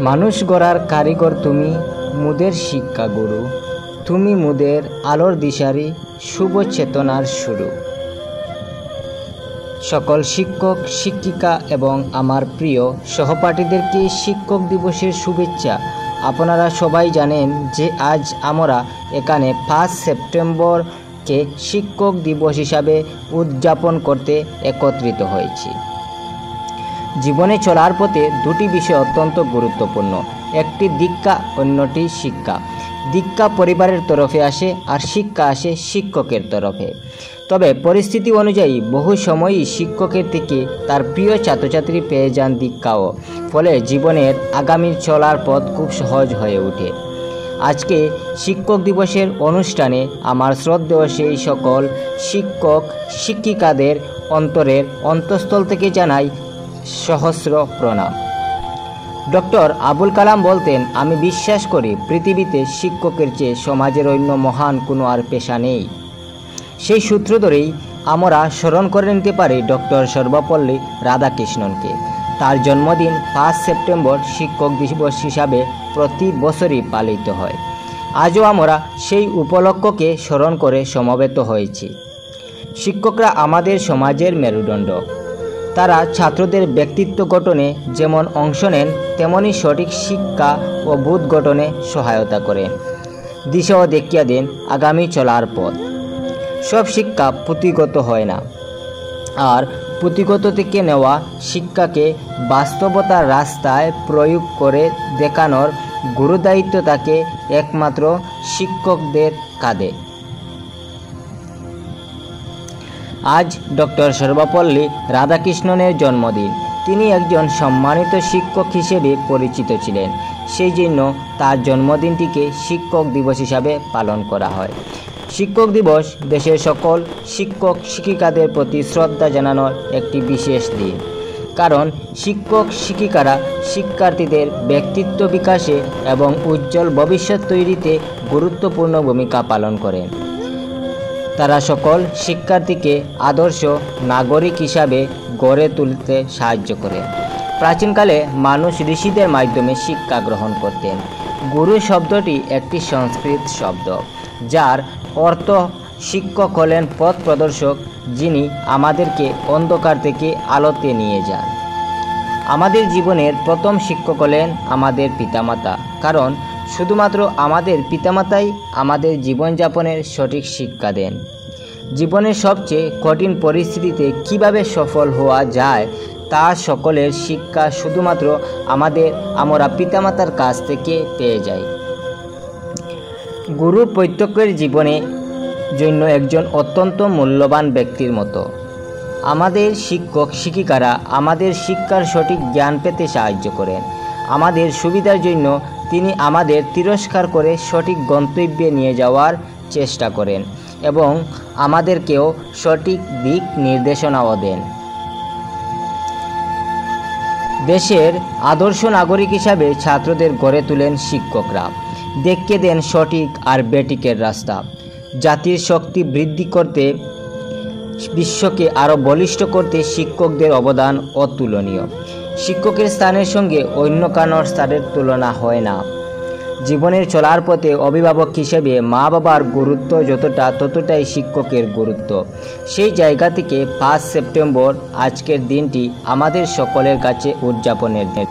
মানুষ গড়ার কারিগর তুমি, মুদের শিক্ষা গুরু। তুমি মুদের আলোর দিশারি, শুভ চেতনার শুরু। সকল শিক্ষক শিক্ষিকা এবং আমার প্রিয় সহপাঠীদেরকে শিক্ষক দিবসের শুভেচ্ছা। আপনারা সবাই জানেন যে আজ আমরা এখানে 5 সেপ্টেম্বরকে শিক্ষক দিবস হিসাবে উদযাপন করতে একত্রিত হয়েছি। জীবনে চলার পথে দুটি বিষয় অত্যন্ত গুরুত্বপূর্ণ, একটি দীক্ষা, অন্যটি শিক্ষা। দীক্ষা পরিবারের তরফে আসে আর শিক্ষা আসে শিক্ষকের তরফে। তবে পরিস্থিতি অনুযায়ী বহু সময়ই শিক্ষকের থেকে তার প্রিয় ছাত্রছাত্রী পেয়ে যান দীক্ষাও, ফলে জীবনের আগামীর চলার পথ খুব সহজ হয়ে ওঠে। আজকে শিক্ষক দিবসের অনুষ্ঠানে আমার শ্রদ্ধেয় সেই সকল শিক্ষক শিক্ষিকাদের অন্তরের অন্তঃস্থল থেকে জানাই সহস্র প্রণাম। ডক্টর আবুল কালাম বলতেন, আমি বিশ্বাস করি পৃথিবীতে শিক্ষকের চেয়ে সমাজের অন্য মহান কোনো আর পেশা নেই। সেই সূত্র ধরেই আমরা স্মরণ করে নিতে পারি ডক্টর সর্বপল্লী রাধাকৃষ্ণনকে। তার জন্মদিন 5 সেপ্টেম্বর শিক্ষক দিবস হিসাবে প্রতি বছরই পালিত হয়। আজও আমরা সেই উপলক্ষকে স্মরণ করে সমবেত হয়েছি। শিক্ষকরা আমাদের সমাজের মেরুদণ্ড। তারা ছাত্রদের ব্যক্তিত্ব গঠনে যেমন অংশ নেন, তেমনি সঠিক শিক্ষা ও বোধ গঠনে সহায়তা করেন, দিশাও দেখিয়ে দেন আগামী চলার পথ। সব শিক্ষা পুঁথিগত হয় না, আর পুঁথিগত থেকে নেওয়া শিক্ষাকে বাস্তবতার রাস্তায় প্রয়োগ করে দেখানোর গুরুদায়িত্ব থাকে একমাত্র শিক্ষকদের কাঁধে। আজ ডক্টর সর্বপল্লী রাধাকৃষ্ণনের জন্মদিন। তিনি একজন সম্মানিত শিক্ষক হিসেবে পরিচিত ছিলেন, সেই জন্য তার জন্মদিনটিকে শিক্ষক দিবস হিসাবে পালন করা হয়। শিক্ষক দিবস দেশের সকল শিক্ষক শিক্ষিকাদের প্রতি শ্রদ্ধা জানানোর একটি বিশেষ দিন, কারণ শিক্ষক শিক্ষিকারা শিক্ষার্থীদের ব্যক্তিত্ব বিকাশে এবং উজ্জ্বল ভবিষ্যৎ তৈরিতে গুরুত্বপূর্ণ ভূমিকা পালন করেন। তারা সকল শিক্ষার্থীকে আদর্শ নাগরিক হিসাবে গড়ে তুলতে সাহায্য করে। প্রাচীনকালে মানুষ ঋষিদের মাধ্যমে শিক্ষা গ্রহণ করতেন। গুরু শব্দটি একটি সংস্কৃত শব্দ, যার অর্থ শিক্ষক হলেন পথ প্রদর্শক, যিনি আমাদেরকে অন্ধকার থেকে আলোতে নিয়ে যান। আমাদের জীবনের প্রথম শিক্ষক হলেন আমাদের পিতামাতা, কারণ শুধুমাত্র আমাদের পিতামাতাই আমাদের জীবনযাপনের সঠিক শিক্ষা দেন। জীবনের সবচেয়ে কঠিন পরিস্থিতিতে কিভাবে সফল হওয়া যায় তা সকলের শিক্ষা শুধুমাত্র আমরা পিতামাতার কাছ থেকে পেয়ে যাই। গুরু প্রত্যেকের জীবনে জন্য একজন অত্যন্ত মূল্যবান ব্যক্তির মতো। আমাদের শিক্ষক শিক্ষিকারা আমাদের শিক্ষার সঠিক জ্ঞান পেতে সাহায্য করেন। আমাদের সুবিধার জন্য তিনি আমাদের তিরস্কার করে সঠিক গন্তব্যে নিয়ে যাওয়ার চেষ্টা করেন এবং আমাদেরকেও সঠিক দিক নির্দেশনাও দেন। দেশের আদর্শ নাগরিক হিসাবে ছাত্রদের গড়ে তোলেন শিক্ষকরা, দেখিয়ে দেন সঠিক আর বেঠিকের রাস্তা। জাতির শক্তি বৃদ্ধি করতে, বিশ্বকে আরও বলিষ্ঠ করতে শিক্ষকদের অবদান অতুলনীয়। শিক্ষকের স্থানের সঙ্গে অন্য কারোর স্থানের তুলনা হয় না। জীবনের চলার পথে অভিভাবক হিসেবে মা বাবার গুরুত্ব যতটা, ততটাই শিক্ষকের গুরুত্ব। সেই জায়গা থেকে 5 সেপ্টেম্বর আজকের দিনটি আমাদের সকলের কাছে উদযাপনের দিন।